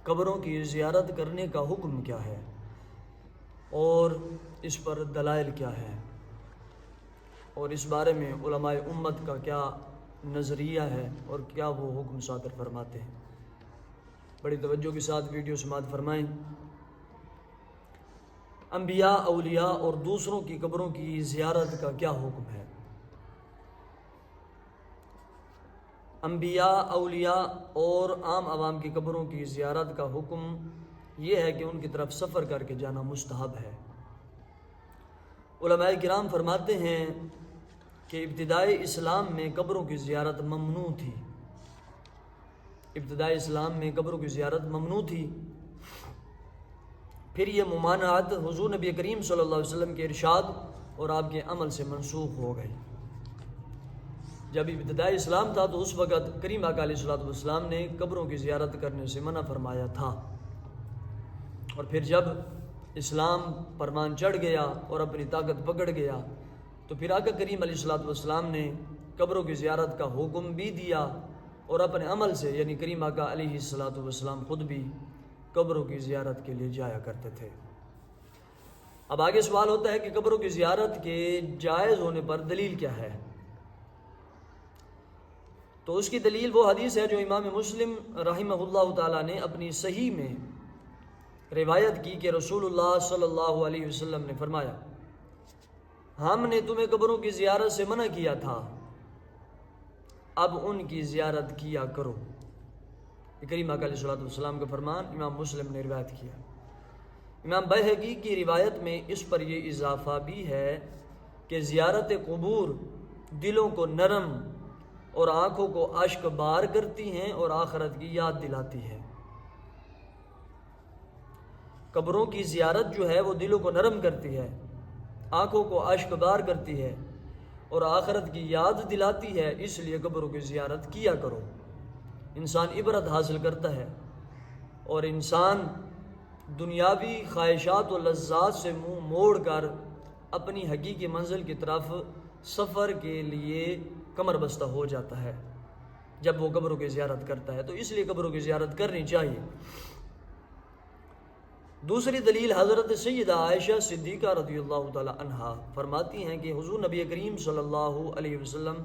قبروں کی زیارت کرنے کا حکم کیا ہے اور اس پر دلائل کیا ہے، اور اس بارے میں علماء امت کا کیا نظریہ ہے اور کیا وہ حکم صادر فرماتے ہیں۔ بڑی توجہ کے ساتھ ویڈیو سماعت فرمائیں۔ انبیاء، اولیاء اور دوسروں کی قبروں کی زیارت کا کیا حکم ہے؟ انبیاء، اولیاء اور عام عوام کی قبروں کی زیارت کا حکم یہ ہے کہ ان کی طرف سفر کر کے جانا مستحب ہے۔ علماء کرام فرماتے ہیں کہ ابتدائی اسلام میں قبروں کی زیارت ممنوع تھی۔ ابتدائی اسلام میں قبروں کی زیارت ممنوع تھی، پھر یہ ممانعت حضور نبی کریم صلی اللہ علیہ وسلم کے ارشاد اور آپ کے عمل سے منسوخ ہو گئی۔ جب ابتدائی اسلام تھا تو اس وقت کریم آقا علیہ السلام نے قبروں کی زیارت کرنے سے منع فرمایا تھا، اور پھر جب اسلام پروان چڑھ گیا اور اپنی طاقت پکڑ گیا تو پھر آقا کریم علیہ السلام نے قبروں کی زیارت کا حکم بھی دیا، اور اپنے عمل سے یعنی کریم آقا علیہ السلام خود بھی قبروں کی زیارت کے لیے جایا کرتے تھے۔ اب آگے سوال ہوتا ہے کہ قبروں کی زیارت کے جائز ہونے پر دلیل کیا ہے؟ تو اس کی دلیل وہ حدیث ہے جو امام مسلم رحمہ اللہ تعالیٰ نے اپنی صحیح میں روایت کی کہ رسول اللہ صلی اللہ علیہ وسلم نے فرمایا، ہم نے تمہیں قبروں کی زیارت سے منع کیا تھا، اب ان کی زیارت کیا کرو۔ کریم آقا علیہ السلام کا فرمان امام مسلم نے روایت کیا۔ امام بیہقی کی روایت میں اس پر یہ اضافہ بھی ہے کہ زیارت قبور دلوں کو نرم اور آنکھوں کو اشک بار کرتی ہیں اور آخرت کی یاد دلاتی ہے۔ قبروں کی زیارت جو ہے وہ دلوں کو نرم کرتی ہے، آنکھوں کو اشک بار کرتی ہے اور آخرت کی یاد دلاتی ہے، اس لیے قبروں کی زیارت کیا کرو۔ انسان عبرت حاصل کرتا ہے اور انسان دنیاوی خواہشات و لذات سے منہ موڑ کر اپنی حقیقی منزل کی طرف سفر کے لیے کمر بستہ ہو جاتا ہے جب وہ قبروں کی زیارت کرتا ہے، تو اس لیے قبروں کی زیارت کرنی چاہیے۔ دوسری دلیل حضرت سیدہ عائشہ صدیقہ رضی اللہ تعالی عنہا فرماتی ہیں کہ حضور نبی کریم صلی اللہ علیہ وسلم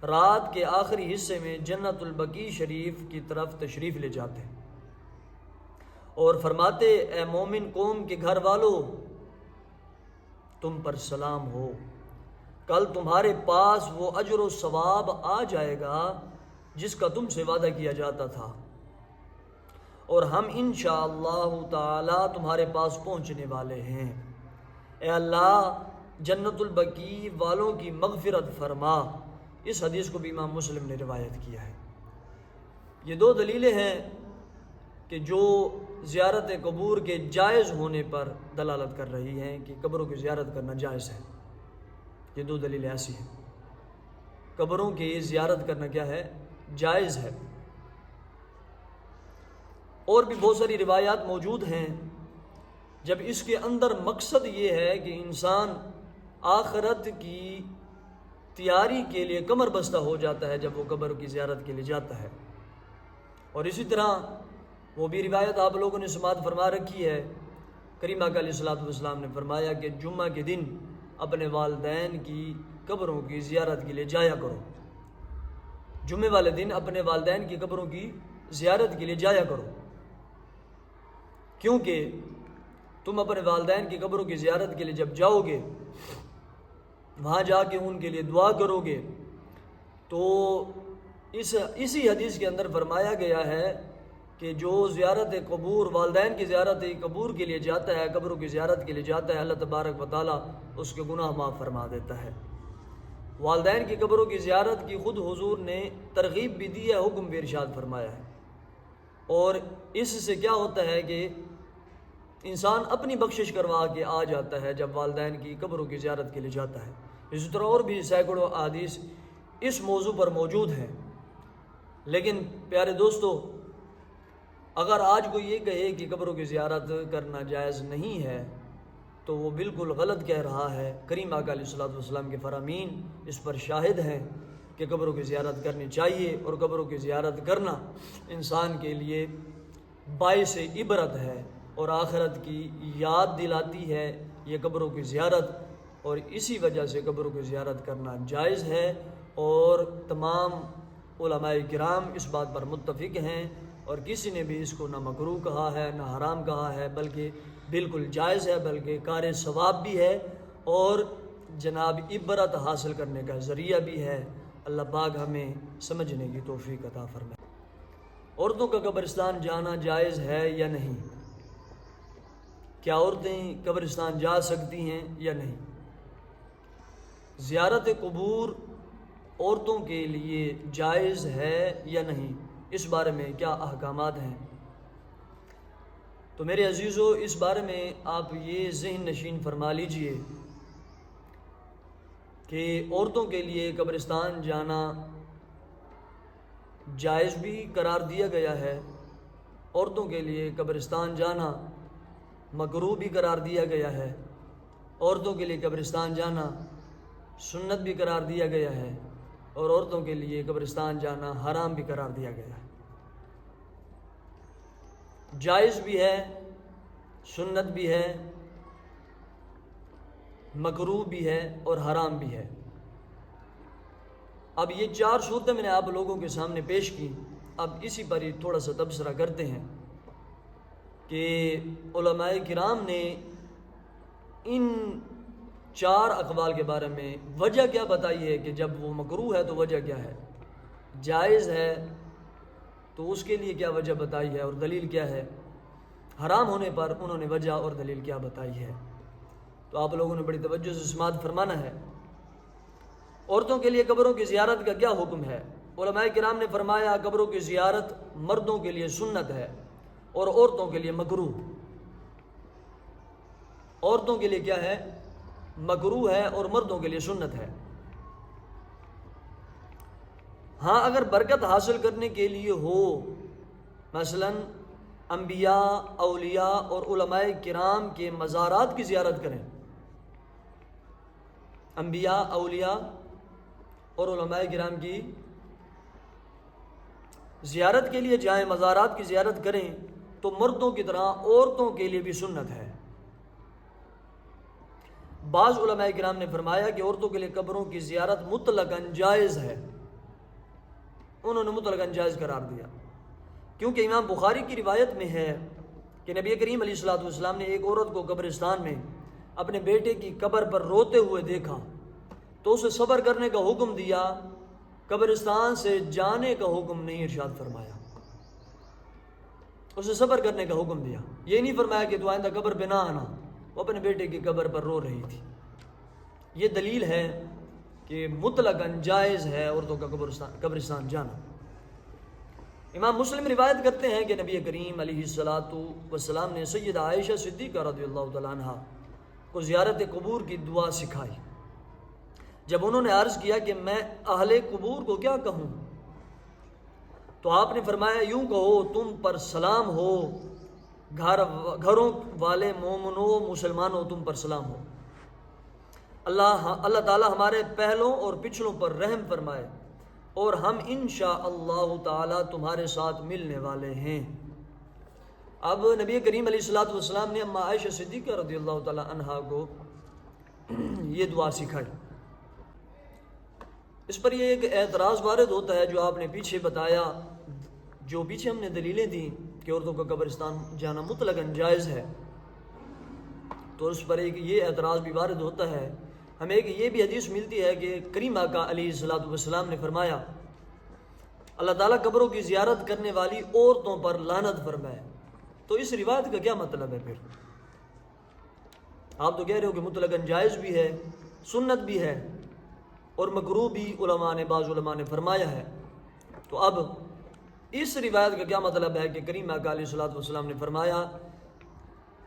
رات کے آخری حصے میں جنت البقیع شریف کی طرف تشریف لے جاتے اور فرماتے، اے مومن قوم کے گھر والوں، تم پر سلام ہو، کل تمہارے پاس وہ اجر و ثواب آ جائے گا جس کا تم سے وعدہ کیا جاتا تھا، اور ہم انشاءاللہ تعالی تمہارے پاس پہنچنے والے ہیں۔ اے اللہ جنت البقیع والوں کی مغفرت فرما۔ اس حدیث کو بھی امام مسلم نے روایت کیا ہے۔ یہ دو دلیلیں ہیں کہ جو زیارت قبور کے جائز ہونے پر دلالت کر رہی ہیں کہ قبروں کی زیارت کرنا جائز ہے۔ یہ دو دلیلیں ایسی ہیں، قبروں کی زیارت کرنا کیا ہے؟ جائز ہے۔ اور بھی بہت ساری روایات موجود ہیں جب اس کے اندر مقصد یہ ہے کہ انسان آخرت کی تیاری کے لیے کمر بستہ ہو جاتا ہے جب وہ قبر کی زیارت کے لیے جاتا ہے۔ اور اسی طرح وہ بھی روایت آپ لوگوں نے سماعت فرما رکھی ہے، کریم آقا علیہ السلام نے فرمایا کہ جمعہ کے دن اپنے والدین کی قبروں کی زیارت کے لیے جایا کرو۔ جمعے والے دن اپنے والدین کی قبروں کی زیارت کے لیے جایا کرو، کیونکہ تم اپنے والدین کی قبروں کی زیارت کے لیے جب جاؤ گے، وہاں جا کے ان کے لیے دعا کرو گے، تو اسی حدیث کے اندر فرمایا گیا ہے کہ جو زیارت قبور والدین کی زیارت قبور کے لیے جاتا ہے، قبروں کی زیارت کے لیے جاتا ہے، اللہ تبارک و تعالیٰ اس کے گناہ معاف فرما دیتا ہے۔ والدین کی قبروں کی زیارت کی خود حضور نے ترغیب بھی دی ہے، حکم بھی ارشاد فرمایا ہے، اور اس سے کیا ہوتا ہے کہ انسان اپنی بخشش کروا کے آ جاتا ہے جب والدین کی قبروں کی زیارت کے لیے جاتا ہے۔ اسی طرح اور بھی سینکڑوں احادیث اس موضوع پر موجود ہیں۔ لیکن پیارے دوستو، اگر آج کوئی یہ کہے کہ قبروں کی زیارت کرنا جائز نہیں ہے تو وہ بالکل غلط کہہ رہا ہے۔ کریم آقا علیہ السلام کے فرامین اس پر شاہد ہیں کہ قبروں کی زیارت کرنی چاہیے، اور قبروں کی زیارت کرنا انسان کے لیے باعث عبرت ہے اور آخرت کی یاد دلاتی ہے یہ قبروں کی زیارت، اور اسی وجہ سے قبروں کی زیارت کرنا جائز ہے، اور تمام علماء کرام اس بات پر متفق ہیں، اور کسی نے بھی اس کو نہ مکروہ کہا ہے نہ حرام کہا ہے، بلکہ بالکل جائز ہے، بلکہ کار ثواب بھی ہے اور جناب عبرت حاصل کرنے کا ذریعہ بھی ہے۔ اللہ پاک ہمیں سمجھنے کی توفیق عطا فرمائے۔ عورتوں کا قبرستان جانا جائز ہے یا نہیں؟ کیا عورتیں قبرستان جا سکتی ہیں یا نہیں؟ زیارت قبور عورتوں کے لیے جائز ہے یا نہیں، اس بارے میں کیا احکامات ہیں؟ تو میرے عزیزو، اس بارے میں آپ یہ ذہن نشین فرما لیجئے کہ عورتوں کے لیے قبرستان جانا جائز بھی قرار دیا گیا ہے، عورتوں کے لیے قبرستان جانا مکروہ بھی قرار دیا گیا ہے، عورتوں کے لیے قبرستان جانا سنت بھی قرار دیا گیا ہے، اور عورتوں کے لیے قبرستان جانا حرام بھی قرار دیا گیا ہے۔ جائز بھی ہے، سنت بھی ہے، مکروہ بھی ہے اور حرام بھی ہے۔ اب یہ چار صورتیں میں نے آپ لوگوں کے سامنے پیش کی، اب اسی پر ہی تھوڑا سا تبصرہ کرتے ہیں کہ علماء کرام نے ان چار اقوال کے بارے میں وجہ کیا بتائی ہے کہ جب وہ مکروہ ہے تو وجہ کیا ہے، جائز ہے تو اس کے لیے کیا وجہ بتائی ہے اور دلیل کیا ہے، حرام ہونے پر انہوں نے وجہ اور دلیل کیا بتائی ہے۔ تو آپ لوگوں نے بڑی توجہ سے سماعت فرمانا ہے۔ عورتوں کے لیے قبروں کی زیارت کا کیا حکم ہے؟ علماء کرام نے فرمایا قبروں کی زیارت مردوں کے لیے سنت ہے اور عورتوں کے لیے مکروہ۔ عورتوں کے لیے کیا ہے؟ مکروہ ہے اور مردوں کے لیے سنت ہے۔ ہاں اگر برکت حاصل کرنے کے لیے ہو، مثلا انبیاء، اولیاء اور علماء کرام کے مزارات کی زیارت کریں، انبیاء، اولیاء اور علماء کرام کی زیارت کے لیے جائیں، مزارات کی زیارت کریں، تو مردوں کی طرح عورتوں کے لیے بھی سنت ہے۔ بعض علماء کرام نے فرمایا کہ عورتوں کے لیے قبروں کی زیارت مطلقاً جائز ہے، انہوں نے مطلقاً جائز قرار دیا، کیونکہ امام بخاری کی روایت میں ہے کہ نبی کریم علیہ الصلوۃ والسلام نے ایک عورت کو قبرستان میں اپنے بیٹے کی قبر پر روتے ہوئے دیکھا تو اسے صبر کرنے کا حکم دیا، قبرستان سے جانے کا حکم نہیں ارشاد فرمایا، اسے صبر کرنے کا حکم دیا، یہ نہیں فرمایا کہ تو آئندہ قبر پہ نہ آنا، وہ اپنے بیٹے کی قبر پر رو رہی تھی۔ یہ دلیل ہے کہ مطلقاً جائز ہے عورتوں کا قبرستان جانا۔ امام مسلم روایت کرتے ہیں کہ نبی کریم علیہ الصلاۃ والسلام نے سیدہ عائشہ صدیقہ رضی اللہ تعالیٰ عنہ کو زیارت قبور کی دعا سکھائی۔ جب انہوں نے عرض کیا کہ میں اہل قبور کو کیا کہوں، تو آپ نے فرمایا یوں کہو تم پر سلام ہو، گھروں والے مومنوں مسلمانوں تم پر سلام ہو، اللہ تعالی ہمارے پہلوں اور پچھلوں پر رحم فرمائے اور ہم انشاءاللہ تعالی تمہارے ساتھ ملنے والے ہیں۔ اب نبی کریم علیہ الصلوۃ والسلام نے اما عائشہ صدیقہ رضی اللہ تعالی عنہا کو یہ دعا سکھائی۔ اس پر یہ ایک اعتراض وارد ہوتا ہے جو آپ نے پیچھے بتایا، جو پیچھے ہم نے دلیلیں دیں کہ عورتوں کا قبرستان جانا مطلقاً جائز ہے، تو اس پر ایک یہ اعتراض بھی وارد ہوتا ہے۔ ہمیں ایک یہ بھی حدیث ملتی ہے کہ کریم آقا علیہ الصلوۃ والسلام نے فرمایا اللہ تعالیٰ قبروں کی زیارت کرنے والی عورتوں پر لعنت فرمائے، تو اس روایت کا کیا مطلب ہے؟ پھر آپ تو کہہ رہے ہو کہ مطلقاً جائز بھی ہے، سنت بھی ہے اور مکروہ بھی بعض علماء نے فرمایا ہے، تو اب اس روایت کا کیا مطلب ہے کہ کریم آقا علیہ الصلوۃ والسلام نے فرمایا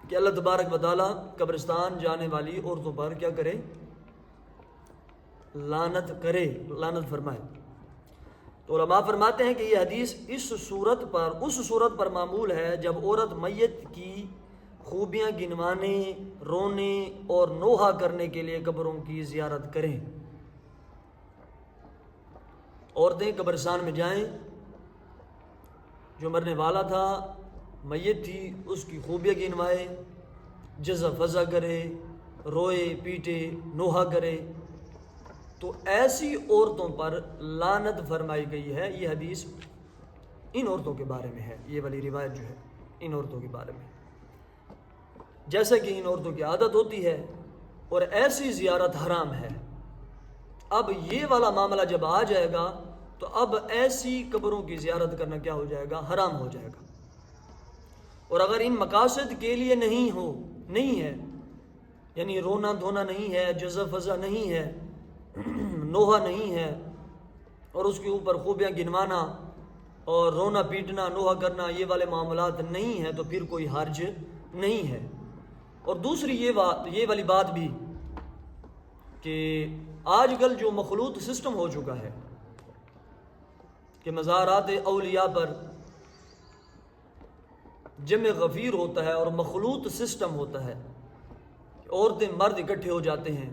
کہ اللہ تبارک و تعالیٰ قبرستان جانے والی عورتوں پر کیا کرے؟ لعنت کرے، لعنت فرمائے۔ تو علماء فرماتے ہیں کہ یہ حدیث اس صورت پر معمول ہے جب عورت میت کی خوبیاں گنوانے، رونے اور نوحہ کرنے کے لیے قبروں کی زیارت کریں۔ عورتیں قبرستان میں جائیں، جو مرنے والا تھا میت تھی اس کی خوبیاں گنوائے، جزا فضا کرے، روئے پیٹے، نوحہ کرے، تو ایسی عورتوں پر لعنت فرمائی گئی ہے۔ یہ حدیث ان عورتوں کے بارے میں ہے، یہ والی روایت جو ہے ان عورتوں کے بارے میں، جیسا کہ ان عورتوں کی عادت ہوتی ہے، اور ایسی زیارت حرام ہے۔ اب یہ والا معاملہ جب آ جائے گا تو اب ایسی قبروں کی زیارت کرنا کیا ہو جائے گا؟ حرام ہو جائے گا۔ اور اگر ان مقاصد کے لیے نہیں ہے، یعنی رونا دھونا نہیں ہے، جزا فضا نہیں ہے، نوحہ نہیں ہے، اور اس کے اوپر خوبیاں گنوانا اور رونا پیٹنا نوحہ کرنا یہ والے معاملات نہیں ہیں، تو پھر کوئی حرج نہیں ہے۔ اور دوسری یہ والی بات بھی کہ آج کل جو مخلوط سسٹم ہو چکا ہے کہ مزارات اولیاء پر جمع غفیر ہوتا ہے اور مخلوط سسٹم ہوتا ہے، عورتیں مرد اکٹھے ہو جاتے ہیں،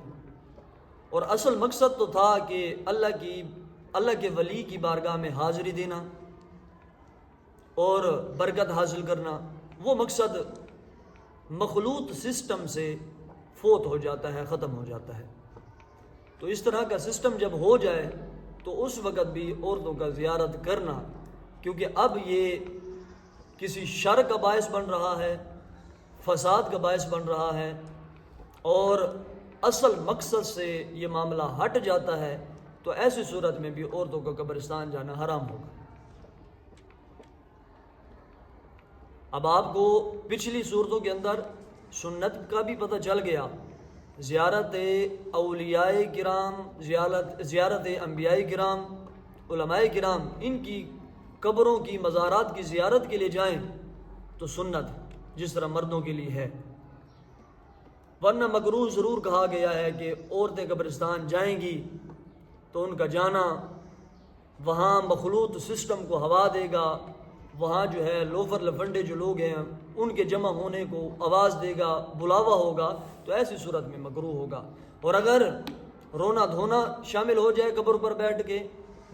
اور اصل مقصد تو تھا کہ اللہ کے ولی کی بارگاہ میں حاضری دینا اور برکت حاصل کرنا، وہ مقصد مخلوط سسٹم سے فوت ہو جاتا ہے، ختم ہو جاتا ہے۔ تو اس طرح کا سسٹم جب ہو جائے تو اس وقت بھی عورتوں کا زیارت کرنا، کیونکہ اب یہ کسی شر کا باعث بن رہا ہے، فساد کا باعث بن رہا ہے، اور اصل مقصد سے یہ معاملہ ہٹ جاتا ہے، تو ایسی صورت میں بھی عورتوں کا قبرستان جانا حرام ہوگا۔ اب آپ کو پچھلی صورتوں کے اندر سنت کا بھی پتہ چل گیا، زیارت اولیاء کرام، زیارت انبیاء کرام، علماء کرام، ان کی قبروں کی مزارات کی زیارت کے لیے جائیں تو سنت جس طرح مردوں کے لیے ہے، ورنہ مکروہ ضرور کہا گیا ہے کہ عورتیں قبرستان جائیں گی تو ان کا جانا وہاں مخلوط سسٹم کو ہوا دے گا، وہاں جو ہے لوفر لفنڈے جو لوگ ہیں ان کے جمع ہونے کو آواز دے گا، بلاوا ہوگا، تو ایسی صورت میں مکروہ ہوگا۔ اور اگر رونا دھونا شامل ہو جائے قبر پر بیٹھ کے،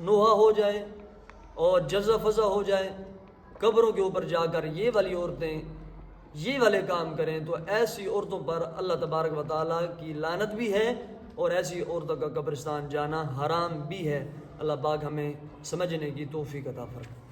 نوحہ ہو جائے اور جزا فضا ہو جائے، قبروں کے اوپر جا کر یہ والی عورتیں یہ والے کام کریں، تو ایسی عورتوں پر اللہ تبارک و تعالیٰ کی لعنت بھی ہے، اور ایسی عورتوں کا قبرستان جانا حرام بھی ہے۔ اللہ پاک ہمیں سمجھنے کی توفیق عطا فرمائے۔